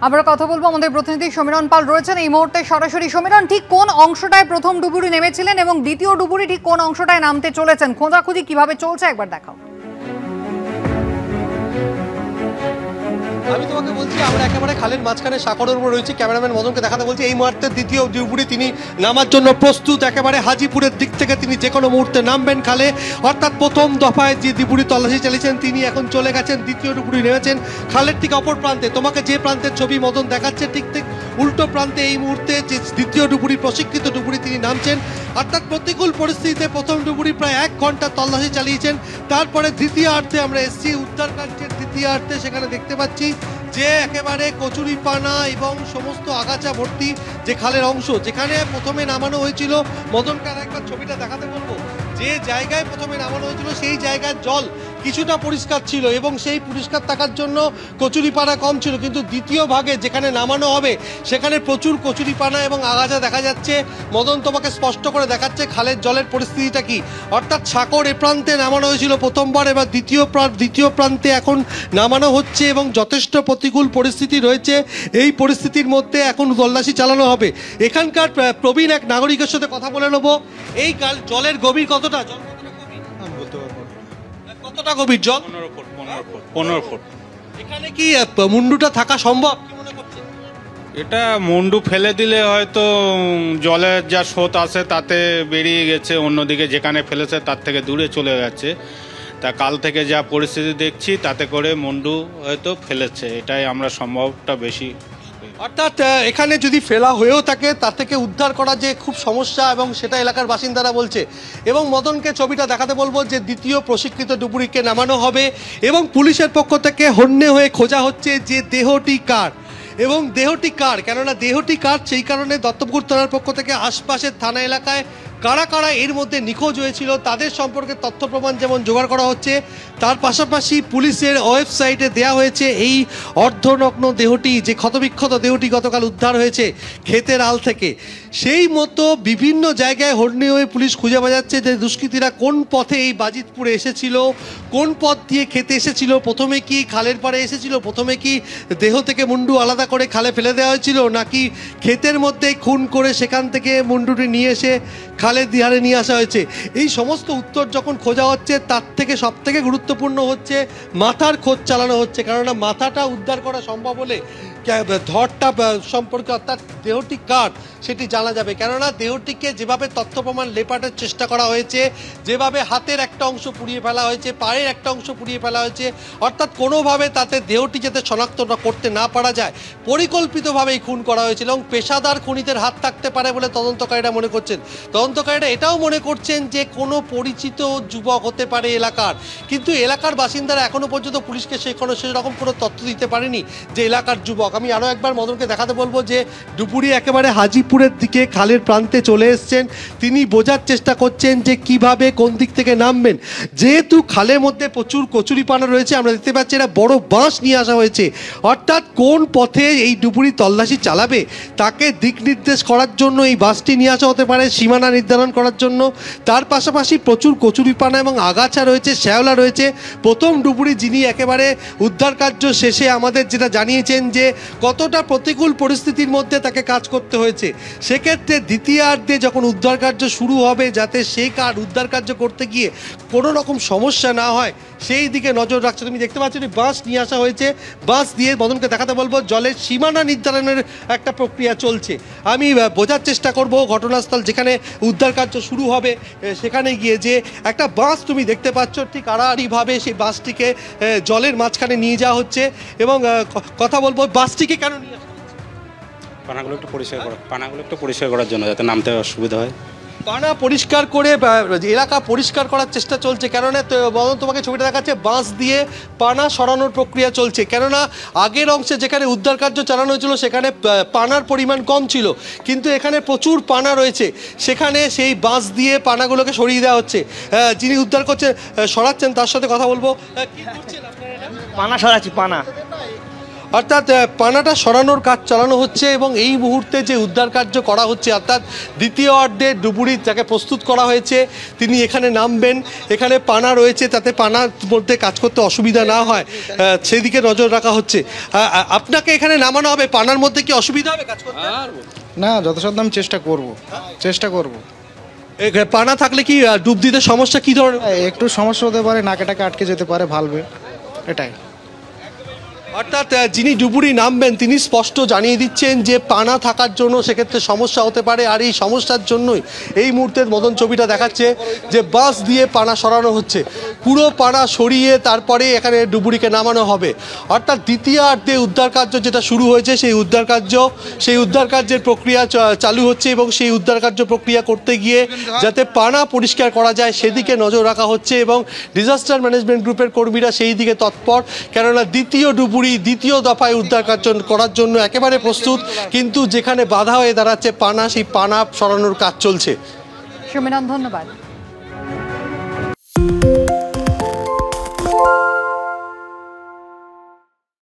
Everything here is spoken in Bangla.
আমরা কথা বলবো আমাদের প্রতিনিধি সমীরণ পাল রয়েছেন এই মুহূর্তে সরাসরি। সমীরণ, ঠিক কোন অংশটায় প্রথম ডুবুরি নেমেছিলেন এবং দ্বিতীয় ডুবুরি ঠিক কোন অংশটায় নামতে চলেছেন? খোঁজাখুঁজি কিভাবে চলছে একবার দেখাও। আমি তোমাকে বলছি আমরা একেবারে খালের মাঝখানে সাঁকড়ের উপর রয়েছি। ক্যামেরাম্যান মদনকে দেখাতে বলছি এই মুহূর্তে দ্বিতীয় ডুবুরি তিনি নামার জন্য প্রস্তুত। একেবারে হাজিপুরের দিক থেকে তিনি যে কোনো মুহূর্তে নামবেন খালে। অর্থাৎ প্রথম দফায় যে ডুবুরি তল্লাশি চালিয়েছেন তিনি এখন চলে গেছেন, দ্বিতীয় ডুবুরি নেমেছেন খালের ঠিক অপর প্রান্তে। তোমাকে যে প্রান্তের ছবি মদন দেখাচ্ছে ঠিক ঠিক উল্টো প্রান্তে এই মুহূর্তে যে দ্বিতীয় ডুবুরি প্রশিক্ষিত ডুবুরি তিনি নামছেন। অর্থাৎ প্রতিকূল পরিস্থিতিতে প্রথম ডুবুরি প্রায় 1 ঘন্টা তল্লাশি চালিয়েছেন। তারপরে দ্বিতীয়ার্ধে আমরা এসছি উদ্ধার কার্যের দ্বিতীয়ার্ধে, সেখানে দেখতে পাচ্ছি যে একেবারে কচুরিপানা এবং সমস্ত আগাছা ভর্তি যে খালের অংশ যেখানে প্রথমে নামানো হয়েছিল। মদনকে একবার ছবিটা দেখাতে বলবো। যে জায়গায় প্রথমে নামানো হয়েছিল সেই জায়গার জল কিছুটা পরিষ্কার ছিল এবং সেই পরিষ্কার থাকার জন্য কচুরিপানা কম ছিল, কিন্তু দ্বিতীয় ভাগে যেখানে নামানো হবে সেখানে প্রচুর কচুরিপানা এবং আগাছা দেখা যাচ্ছে। মদন তোমাকে স্পষ্ট করে দেখাচ্ছে খালের জলের পরিস্থিতিটা কি। অর্থাৎ সাঁকড় এ প্রান্তে নামানো হয়েছিল প্রথমবার, এবার দ্বিতীয় প্রান্তে এখন নামানো হচ্ছে এবং যথেষ্ট প্রতিকূল পরিস্থিতি রয়েছে। এই পরিস্থিতির মধ্যে এখন তল্লাশি চালানো হবে। এখানকার প্রবীণ এক নাগরিকের সাথে কথা বলে নেবো। এই জলের গভীর কতটা? জল কতটা গভীর? জল 15 ফুট। এখানে কি মুন্ডুটা থাকা সম্ভব কি মনে করছেন? এটা মুন্ডু ফেলে দিলে হয়তো জলের যা স্রোত আসে তাতে বেরিয়ে গেছে, অন্যদিকে যেখানে ফেলেছে তার থেকে দূরে চলে গেছে। তা কাল থেকে যা পরিস্থিতি দেখছি তাতে করে মুন্ডু হয়তো ফেলেছে, এটাই আমরা সম্ভবটা বেশি। অর্থাৎ এখানে যদি ফেলা হয়েও থাকে তার থেকে উদ্ধার করা যে খুব সমস্যা এবং সেটা এলাকার বাসিন্দারা বলছে। এবং মদনকে ছবিটা দেখাতে বলবো যে দ্বিতীয় প্রশিক্ষিত ডুবুরিকে নামানো হবে এবং পুলিশের পক্ষ থেকে হন্যে হয়ে খোঁজা হচ্ছে যে দেহটি কার এবং দেহটি কার। কেননা দেহটি কার সেই কারণে দত্তপুকুর থানার পক্ষ থেকে আশপাশের থানা এলাকায় কারা কারা এর মধ্যে নিখোঁজ হয়েছিল তাদের সম্পর্কে তথ্য প্রমাণ যেমন জোগাড় করা হচ্ছে, তার পাশাপাশি পুলিশের ওয়েবসাইটে দেয়া হয়েছে এই অর্ধনগ্ন দেহটি, যে ক্ষতবিক্ষত দেহটি গতকাল উদ্ধার হয়েছে ক্ষেতের আল থেকে। সেই মতো বিভিন্ন জায়গায় হন্যে হয়ে পুলিশ খুঁজে বাজাচ্ছে যে দুষ্কৃতীরা কোন পথে এই বাজিতপুরে এসেছিল, কোন পথ দিয়ে খেতে এসেছিল, প্রথমে কি খালের পাড়ে এসেছিল, প্রথমে কি দেহ থেকে মুন্ডু আলাদা করে খালে ফেলে দেওয়া হয়েছিল, নাকি ক্ষেতের মধ্যে খুন করে সেখান থেকে মুন্ডুটি নিয়ে এসে খালের ধারে নিয়ে আসা হয়েছে। এই সমস্ত উত্তর যখন খোঁজা হচ্ছে তার থেকে সব থেকে গুরুত্বপূর্ণ হচ্ছে মাথার খোঁজ চালানো হচ্ছে। কেননা মাথাটা উদ্ধার করা সম্ভব হলে ধরটা সম্পর্কে অর্থাৎ দেহটি কার সেটি জানা যাবে। কেননা দেহটিকে যেভাবে তথ্য প্রমাণ লেপাটের চেষ্টা করা হয়েছে, যেভাবে হাতের একটা অংশ পুড়িয়ে ফেলা হয়েছে, পায়ের একটা অংশ পুড়িয়ে ফেলা হয়েছে, অর্থাৎ কোনোভাবে তাতে দেহটি যাতে শনাক্ত করতে না পারা যায় পরিকল্পিতভাবেই খুন করা হয়েছিল এবং পেশাদার খুনিদের হাত থাকতে পারে বলে তদন্তকারীরা মনে করছেন। তদন্তকারীরা এটাও মনে করছেন যে কোনো পরিচিত যুবক হতে পারে এলাকার, কিন্তু এলাকার বাসিন্দারা এখনো পর্যন্ত পুলিশকে সেরকম কোনো তথ্য দিতে পারেনি যে এলাকার যুবক। আমি আরও একবার মদনকে দেখাতে বলবো যে ডুবুরি একেবারে হাজিপুরের দিকে খালের প্রান্তে চলে এসছেন। তিনি বোঝার চেষ্টা করছেন যে কিভাবে কোন দিক থেকে নামবেন। যেহেতু খালের মধ্যে প্রচুর কচুরিপানা রয়েছে, আমরা দেখতে পাচ্ছি এটা বড় বাঁশ নিয়ে আসা হয়েছে। অর্থাৎ কোন পথে এই ডুবুরি তল্লাশি চালাবে তাকে দিক নির্দেশ করার জন্য এই বাসটি নিয়ে আসা হতে পারে, সীমানা নির্ধারণ করার জন্য। তার পাশাপাশি প্রচুর কচুরিপানা এবং আগাছা রয়েছে, শ্যাওলা রয়েছে। প্রথম ডুবুরি যিনি একেবারে উদ্ধার কার্য শেষে আমাদের যেটা জানিয়েছেন যে কতটা প্রতিকূল পরিস্থিতির মধ্যে তাকে কাজ করতে হয়েছে, সেক্ষেত্রে দ্বিতীয়ার্ধে যখন উদ্ধার কার্য শুরু হবে যাতে সেই উদ্ধার কার্য করতে গিয়ে কোনো রকম সমস্যা না হয় সেই দিকে নজর রাখছে। তুমি দেখতে পাচ্ছ বাঁশ নিয়ে আসা হয়েছে, বাঁশ দিয়ে মদনকে দেখাতে বলবো জলের সীমানা নির্ধারণের একটা প্রক্রিয়া চলছে। আমি বোঝার চেষ্টা করব ঘটনাস্থল যেখানে উদ্ধার কার্য শুরু হবে সেখানে গিয়ে যে একটা বাঁশ তুমি দেখতে পাচ্ছ ঠিক আড়াআড়িভাবে সেই বাঁশটিকে জলের মাঝখানে নিয়ে যাওয়া হচ্ছে এবং কথা বলবো বাঁশটিকে কেন নিয়ে আসা হচ্ছে? পানাগুলো একটু পরিষ্কার করার জন্য, যাতে নামতে সুবিধা হয়। পানা পরিষ্কার করে এলাকা পরিষ্কার করার চেষ্টা চলছে। কেননা তোমাকে ছবিটা দেখাচ্ছে বাঁশ দিয়ে পানা সরানোর প্রক্রিয়া চলছে। কেননা আগের অংশে যেখানে উদ্ধার কার্য চালানো হয়েছিল সেখানে পানার পরিমাণ কম ছিল, কিন্তু এখানে প্রচুর পানা রয়েছে, সেখানে সেই বাঁশ দিয়ে পানাগুলোকে সরিয়ে দেওয়া হচ্ছে। যিনি উদ্ধার সরাচ্ছেন তার সাথে কথা বলবো। কি করছেন আপনারা? পানা সরাচ্ছি, পানা। অর্থাৎ পানাটা সরানোর কাজ চালানো হচ্ছে এবং এই মুহূর্তে যে উদ্ধার কার্য করা হচ্ছে অর্থাৎ দ্বিতীয় অর্ধে ডুবুরি যাকে প্রস্তুত করা হয়েছে তিনি এখানে নামবেন। এখানে পানা রয়েছে তাতে পানার মধ্যে কাজ করতে অসুবিধা না হয় সেদিকে নজর রাখা হচ্ছে। আপনাকে এখানে নামানো হবে, পানার মধ্যে কি অসুবিধা হবে কাজ করতে? না, যথাসাধ্য আমি চেষ্টা করব। পানা থাকলে কি ডুব দিতে সমস্যা কি ধরনের? একটু সমস্যা হতে পারে, নাকে টাকে আটকে যেতে পারে ভালভে, এটাই। অর্থাৎ যিনি ডুবুরি নামবেন তিনি স্পষ্ট জানিয়ে দিচ্ছেন যে পানা থাকার জন্য সেক্ষেত্রে সমস্যা হতে পারে, আর এই সমস্যার জন্যই এই মুহূর্তের মদন ছবিটা দেখাচ্ছে যে বাস দিয়ে পানা সরানো হচ্ছে। পুরো পানা সরিয়ে তারপরে এখানে ডুবুরিকে নামানো হবে। অর্থাৎ দ্বিতীয়ার্ধে উদ্ধার কার্য যেটা শুরু হয়েছে সেই উদ্ধার কার্যের প্রক্রিয়া চালু হচ্ছে এবং সেই উদ্ধার কার্য প্রক্রিয়া করতে গিয়ে যাতে পানা পরিষ্কার করা যায় সেদিকে নজর রাখা হচ্ছে এবং ডিজাস্টার ম্যানেজমেন্ট গ্রুপের কর্মীরা সেই দিকে তৎপর, কেননা দ্বিতীয় দফায় উদ্ধার কার্য করার জন্য একেবারে প্রস্তুত, কিন্তু যেখানে বাধা হয়ে দাঁড়াচ্ছে পানা, সেই পানা সরানোর কাজ চলছে। সমীরণ, ধন্যবাদ।